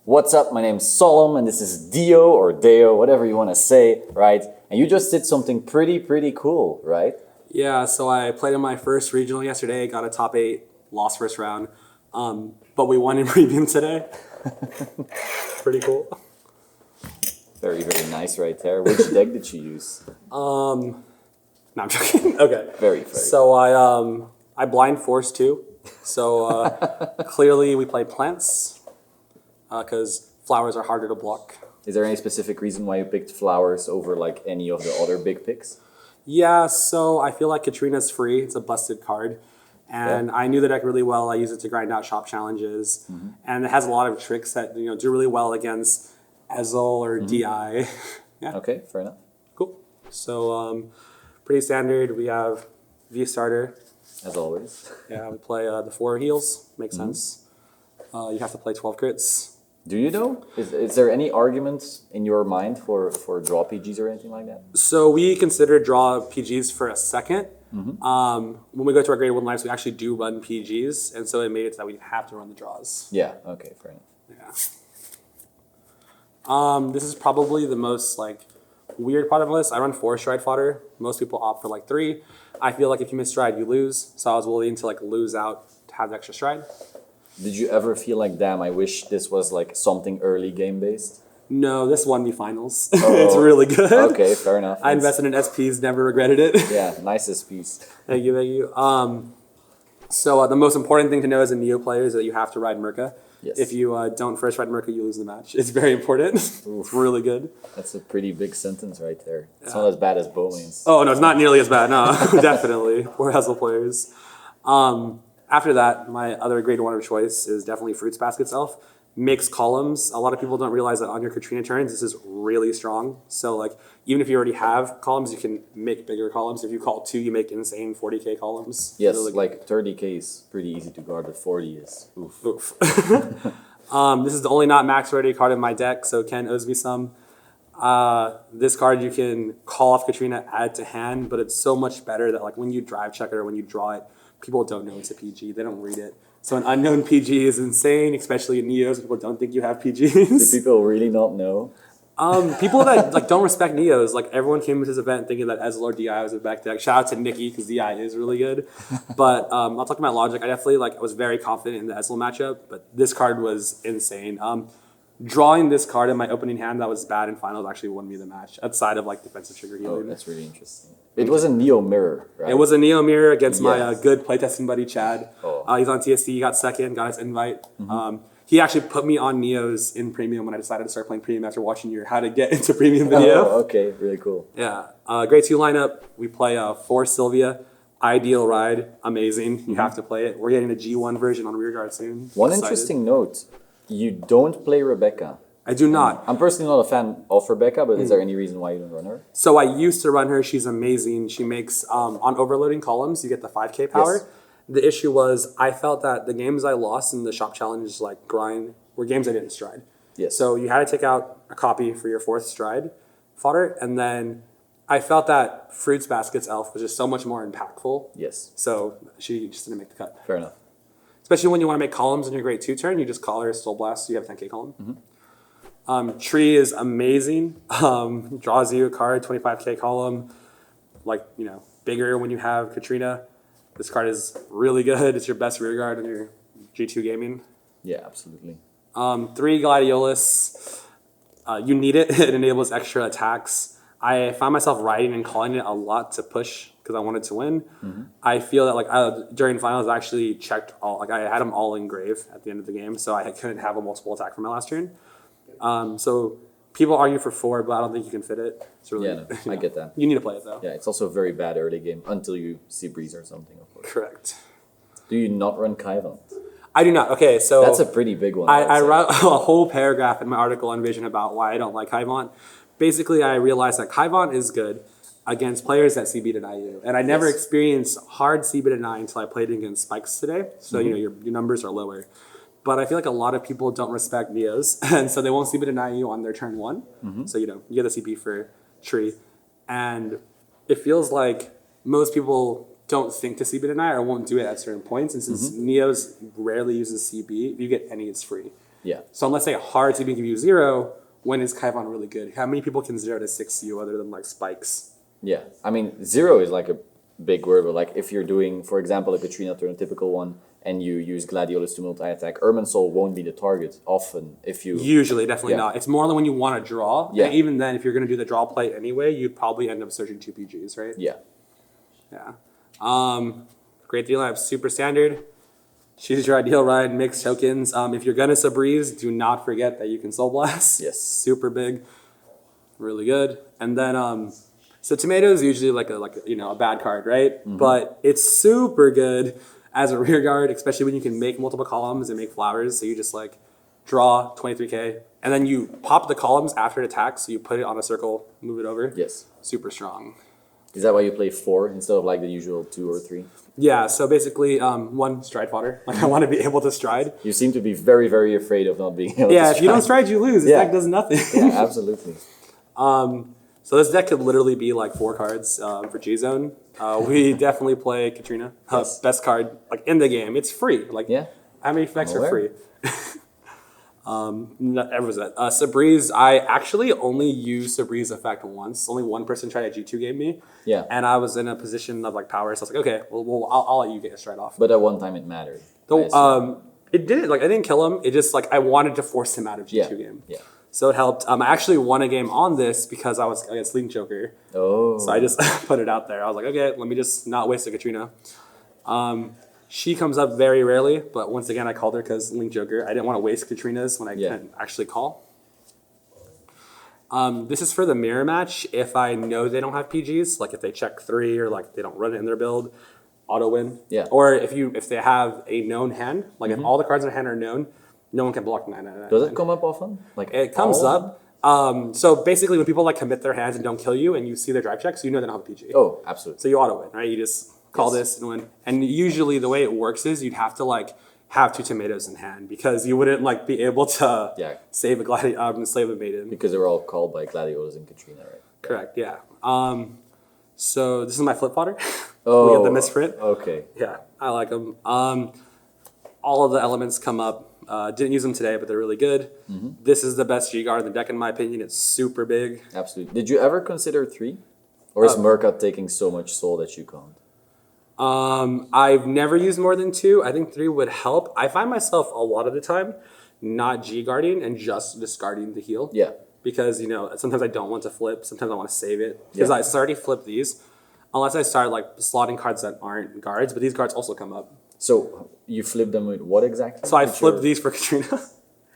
What's up? My name's Solemn, and this is Deo or Deo, whatever you want to say, right? And you just did something pretty cool, right? Yeah, so I played in my first regional yesterday, got a top 8, lost first round, but we won in premium today. Pretty cool. Very nice right there. Which deck did you use? No, I'm joking. Okay. Very. So I blind force too. So clearly we play plants because flowers are harder to block. Is there any specific reason why you picked flowers over like any of the other big picks? Yeah, so I feel like Katrina's free. It's a busted card. And I knew the deck really well. I use it to grind out shop challenges. And it has a lot of tricks that do really well against Ezel or DI. Yeah. Okay, fair enough. Cool. So pretty standard. We have V starter. As always. Yeah, we play the 4 heals. Makes sense. You have to play 12 crits. Do you though? Is there any argument in your mind for draw PGs or anything like that? So we consider draw PGs for a second. When we go to our grade 1 lives, we actually do run PGs, and so it made it so that we have to run the draws. Yeah, okay, fair enough. Yeah. This is probably the most weird part of my list. I run 4 stride fodder. Most people opt for 3. I feel like if you miss stride, you lose. So I was willing to lose out to have the extra stride. Did you ever feel like, damn, I wish this was something early game based? No, this won me finals. It's really good. Okay, fair enough. I invested in SPs, never regretted it. Yeah, nice SPs. Thank you. So the most important thing to know as a Neo player is that you have to ride Merca. Yes. If you don't first ride Merca, you lose the match. It's very important. It's really good. That's a pretty big sentence right there. It's not as bad as Bowman's. Oh, no, it's not nearly as bad. No, definitely. Poor Hazel players. After that, my other grade 1 of choice is definitely Fruits Basket's Elf. Makes columns. A lot of people don't realize that on your Katrina turns, this is really strong. So even if you already have columns, you can make bigger columns. If you call 2, you make insane 40k columns. Yes, really 30k is pretty easy to guard, but 40 is oof. This is the only not max rarity card in my deck, so Ken owes me some. This card you can call off Katrina, add to hand, but it's so much better that when you drive check it or when you draw it, people don't know it's a PG. They don't read it. So an unknown PG is insane, especially in Neos. People don't think you have PGs. Do people really not know? People that don't respect Neos, everyone came to this event thinking that Ezel or DI was a back deck. Shout out to Nikki because DI is really good. But I'll talk about logic. I definitely was very confident in the Ezel matchup, but this card was insane. Drawing this card in my opening hand that was bad in finals actually won me the match outside of defensive trigger healing. Oh, that's really interesting. It was a Neo mirror, right? It was a Neo mirror against my good playtesting buddy Chad. Oh. He's on TSC. He got second, got his invite. He actually put me on Neos in premium when I decided to start playing premium after watching your how to get into premium video. Oh, okay, really cool. Yeah, grade 2 lineup. We play 4 Sylvia. Ideal ride, amazing. You have to play it. We're getting a G1 version on rearguard soon. One interesting note. You don't play Rebecca. I do not. I'm personally not a fan of Rebecca, but is there any reason why you don't run her? So I used to run her. She's amazing. She makes, on overloading columns, you get the 5k power. Yes. The issue was I felt that the games I lost in the shop challenge grind were games I didn't stride. Yes. So you had to take out a copy for your 4th stride fodder, and then I felt that Fruits Basket's Elf was just so much more impactful. Yes. So she just didn't make the cut. Fair enough. Especially when you want to make columns in your grade 2 turn, you just call her Soul Blast, so you have a 10k column. Tree is amazing. Draws you a card, 25k column. Bigger when you have Katrina. This card is really good. It's your best rearguard in your G2 gaming. Yeah, absolutely. 3 Gladiolus. You need it. It enables extra attacks. I found myself writing and calling it a lot to push because I wanted to win. I feel that during finals I actually checked all. I had them all in grave at the end of the game, so I couldn't have a multiple attack for my last turn. So people argue for 4, but I don't think you can fit it. It's really, I get that. You need to play it though. Yeah, it's also a very bad early game until you see Breeze or something, of course. Correct. Do you not run Kaivan? I do not. Okay, so that's a pretty big one. I wrote a whole paragraph in my article on Vision about why I don't like Kaivan. Basically, I realized that Kaivan is good against players that CB deny you. And I never experienced hard CB deny until I played against Spikes today. So, your numbers are lower. But I feel like a lot of people don't respect Neos. And so they won't CB deny you on their turn 1. So, you get the CP for Tree. And it feels like most people don't think to CB deny or won't do it at certain points. And since Neos rarely uses CB, if you get any, it's free. Yeah. So unless say hard CB give you 0, when is Kaivon really good? How many people can 0 to 6 you other than like spikes? Yeah. I mean, 0 is like a big word, but like if you're doing, for example, a Katrina turn, a typical one, and you use Gladiolus to multi-attack, Irminsul won't be the target often if you... Usually, definitely Yeah. not. It's more than when you want to draw. Yeah. And even then, if you're going to do the draw play anyway, you'd probably end up searching 2 PGs, right? Yeah. Yeah. Great deal. I have super standard. Choose your ideal ride, mix tokens. If you're gonna Sabreeze, do not forget that you can Soul Blast. Yes. Super big. Really good. And then so Tomato is usually like a bad card, right? But it's super good as a rear guard, especially when you can make multiple columns and make flowers. So you just like draw 23k, and then you pop the columns after it attacks. So you put it on a circle, move it over. Yes. Super strong. Is that why you play 4 instead of like the usual 2 or 3? Yeah, so basically, 1, stride fodder. Like, I want to be able to stride. You seem to be very, very afraid of not being able to Yeah, if you don't stride. stride, you lose. This Yeah. deck does nothing. Yeah, absolutely. So this deck could literally be like 4 cards for G-Zone. We definitely play Katrina. Yes. Best card like in the game. It's free. Like, Yeah. how many effects I'm are aware. free? Sabreeze, I actually only used Sabreeze effect once. Only one person tried to G2 game me. Yeah. And I was in a position of like power, so I was like, okay, well I'll let you get a stride off. But at one time it mattered. I So, assume. it didn't, like, I didn't kill him. It just, like, I wanted to force him out of G2 Yeah. game. Yeah. So it helped. I actually won a game on this because I was against Link Joker. Oh. So I just put it out there. I was like, okay, let me just not waste a Katrina. She comes up very rarely, but once again, I called her because Link Joker. I didn't want to waste Katrinas when I can actually call. This is for the mirror match. If I know they don't have PGs, like if they check 3 or like they don't run it in their build, auto win. Yeah. Or if they have a known hand, like if all the cards in their hand are known, no one can block 999. Does it come up often? Like It comes all? up. So basically, when people like commit their hands and don't kill you, and you see their drive checks, you know they don't have a PG. Oh, absolutely. So you auto win, right? You just call Yes. this and win. And usually the way it works is you'd have to like have 2 tomatoes in hand because you wouldn't like be able to save a slave a maiden. Because they were all called by Gladiolus and Katrina, right? Correct. Yeah. So this is my flip fodder. Oh. We get the misprint. Okay. Yeah, I like them. All of the elements come up. Didn't use them today, but they're really good. This is the best G guard in the deck, in my opinion. It's super big. Absolutely. Did you ever consider 3? Or is Murka taking so much soul that you can't? I've never used more than 2. I think 3 would help. I find myself a lot of the time not G guarding and just discarding the heal. Yeah. Because, sometimes I don't want to flip. Sometimes I want to save it. Because I already flipped these. Unless I start like slotting cards that aren't guards, but these cards also come up. So you flip them with what exactly? So I With flipped your- these for Katrina.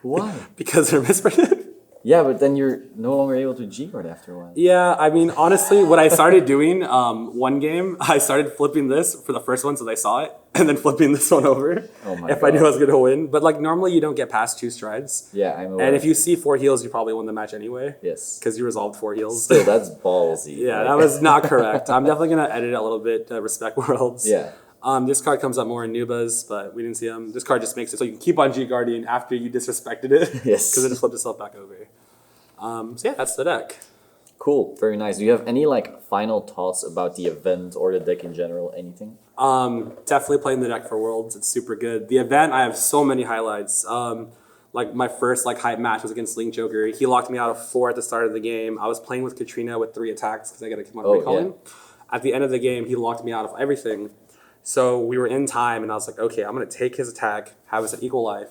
Why? Because they're misprinted. Yeah, but then you're no longer able to G-guard after a while. Yeah, I mean, honestly, what I started doing, one game, I started flipping this for the first one so they saw it, and then flipping this one over Oh my if I knew I God. was going to win. But, like, normally you don't get past 2 strides. Yeah, I'm aware. And if you see 4 heals, you probably won the match anyway. Yes. Because you resolved 4 heals. Still, that's ballsy. Yeah, Like- that was not correct. I'm definitely going to edit it a little bit, Respect Worlds. Yeah. This card comes up more in Nubas, but we didn't see them. This card just makes it so you can keep on G-guarding after you disrespected it. Yes. Because it just flipped itself back over. So yeah, that's the deck. Cool. Very nice. Do you have any like final thoughts about the event or the deck in general? Anything? Definitely playing the deck for Worlds. It's super good. The event, I have so many highlights. Like my first like hype match was against Link Joker. He locked me out of 4 at the start of the game. I was playing with Katrina with 3 attacks because I got to keep on recalling. At the end of the game, he locked me out of everything. So we were in time, and I was like, okay, I'm gonna take his attack, have us at equal life.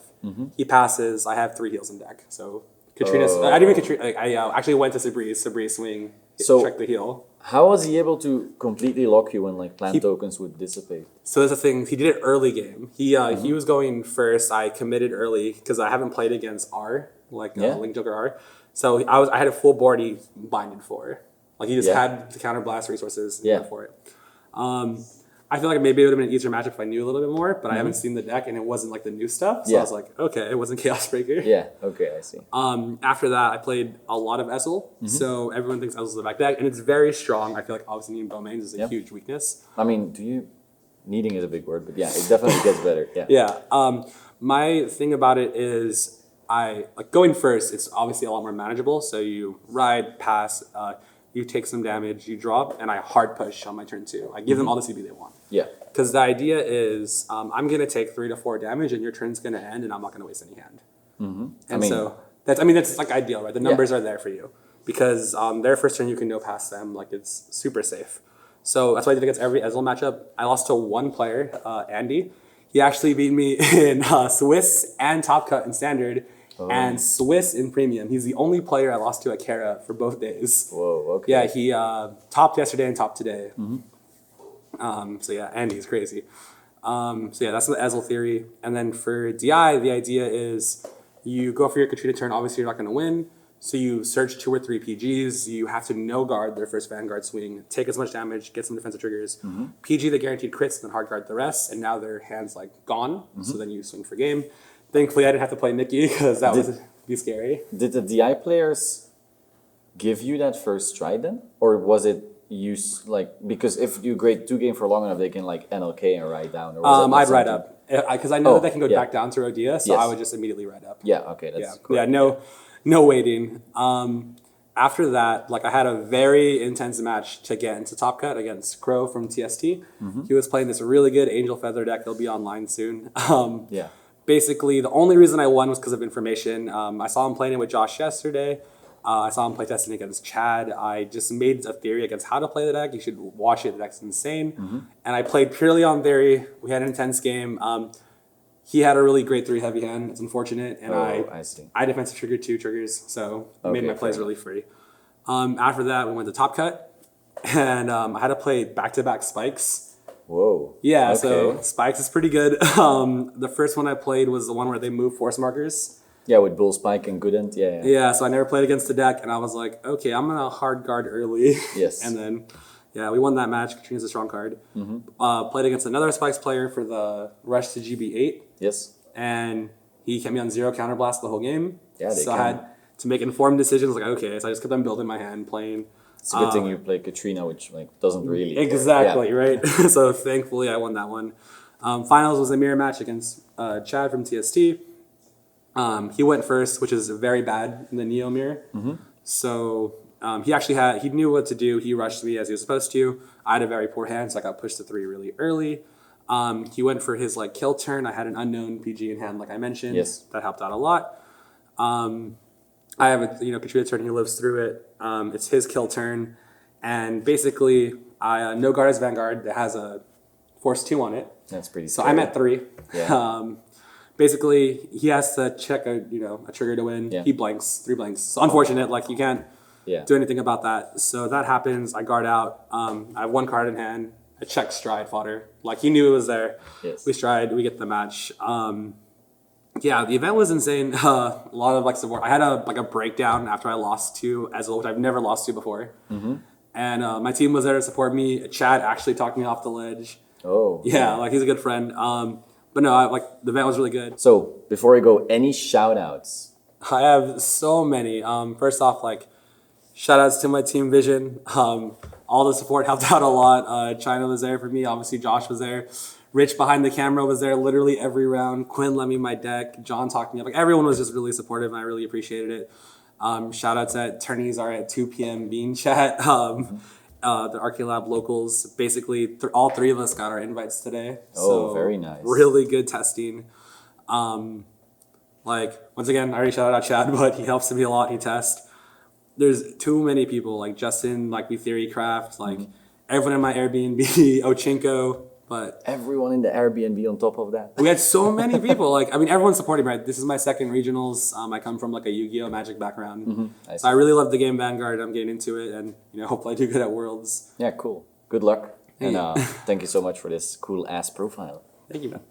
He passes. I have 3 heals in deck. So Katrina's. I didn't even Katrina. Like, I actually went to Sabreeze swing, check the heal. How was he able to completely lock you when like plant tokens would dissipate? So that's the thing. He did it early game. He was going first. I committed early because I haven't played against R, like Link Joker R. So I had a full board he binded for. Like he just had the counterblast resources for it. I feel like maybe it would have been an easier matchup if I knew a little bit more, but I haven't seen the deck and it wasn't like the new stuff. So I was like, okay, it wasn't Chaos Breaker. Yeah. Okay, I see. After that, I played a lot of Essel. So everyone thinks Essel's the back deck, and it's very strong. I feel like obviously needing Domains is a huge weakness. I mean, needing is a big word, but yeah, it definitely gets better. Yeah. Yeah. My thing about it is going first, it's obviously a lot more manageable. So you ride, pass, you take some damage, you drop, and I hard push on my turn 2. I give them all the CB they want. Yeah. Because the idea is I'm going to take 3 to 4 damage, and your turn's going to end, and I'm not going to waste any hand. And so that's like ideal, right? The numbers are there for you because their first turn you can go past them, like it's super safe. So that's why I did against every Ezreal matchup. I lost to one player, Andy. He actually beat me in Swiss and Top Cut in Standard, and Swiss in Premium. He's the only player I lost to at Chara for both days. Whoa, okay. Yeah, he topped yesterday and topped today. So yeah, Andy's crazy. So yeah, that's the Ezreal theory. And then for DI, the idea is you go for your Katrina turn. Obviously, you're not going to win. So you search 2 or 3 PGs. You have to no guard their first Vanguard swing, take as much damage, get some defensive triggers. PG the guaranteed crits, then hard guard the rest. And now their hand's like gone. So then you swing for game. Thankfully, I didn't have to play Mickey because that would be scary. Did the DI players give you that first stride then, or was it because if you grade 2 game for long enough, they can like NLK and ride down? Or was I'd ride up because I know that they can go back down to Rodia, so Yes. I would just immediately ride up. Yeah. Okay. That's cool. Yeah, no waiting. After that, like I had a very intense match to get into Top Cut against Crow from TST. He was playing this really good Angel Feather deck. They'll be online soon. Basically, the only reason I won was because of information. I saw him playing it with Josh yesterday. I saw him play testing against Chad. I just made a theory against how to play the deck. You should watch it. The deck's insane. And I played purely on theory. We had an intense game. He had a really great 3 heavy hand. It's unfortunate. And I defensive triggered 2 triggers. So it made my plays really free. After that, we went to Top Cut. And I had to play back-to-back spikes. Whoa. Yeah, so spikes is pretty good. The first one I played was the one where they move force markers. Yeah, with Bull Spike and Goodent. Yeah, so I never played against the deck, and I was like, okay, I'm going to hard guard early. Yes. And then, yeah, we won that match. Katrina's a strong card. Played against another spikes player for the rush to GB8. Yes. And he kept me on 0 counterblast the whole game. Yeah, so I had to make informed decisions, like, okay, so I just kept on building my hand, playing. It's a good thing you play Katrina, which doesn't really Exactly, right? So thankfully I won that one. Finals was a mirror match against Chad from TST. He went first, which is very bad in the Neo mirror. So he knew what to do. He rushed me as he was supposed to. I had a very poor hand, so I got pushed to 3 really early. He went for his kill turn. I had an unknown PG in hand, like I mentioned. Yes. That helped out a lot. I have a Katrina turn. He lives through it. It's his kill turn, and basically I no guard his Vanguard that has a force 2 on it. That's pretty. So I'm at 3. Yeah. Basically he has to check a trigger to win. Yeah. He blanks 3 blanks. It's unfortunate. You can't do anything about that. So that happens. I guard out. I have 1 card in hand. I check stride fodder. He knew it was there. Yes. We stride. We get the match. Yeah, the event was insane. A lot of support. I had a breakdown after I lost to Ezreal, which I've never lost to before. And my team was there to support me. Chad actually talked me off the ledge. Oh. Yeah, he's a good friend. But no, the event was really good. So before we go, any shout outs? I have so many. First off, shout outs to my team Vision. All the support helped out a lot. China was there for me. Obviously, Josh was there. Rich behind the camera was there literally every round. Quinn lent me my deck. John talked me up. Everyone was just really supportive, and I really appreciated it. Shout outs at Turnies are at 2 p.m. Bean Chat. The Archeolab locals. Basically, all 3 of us got our invites today. Oh, very nice. Really good testing. Once again, I already shouted out Chad, but he helps me a lot. He tests. There's too many people. Justin, we Theory Craft, everyone in my Airbnb, Ochinko. But everyone in the Airbnb on top of that. We had so many people. Everyone's supporting me, right? This is my second regionals. I come from a Yu-Gi-Oh! Magic background. So I really love the game Vanguard. I'm getting into it, and hopefully I do good at Worlds. Yeah, cool. Good luck. And thank you so much for this cool ass profile. Thank you, man.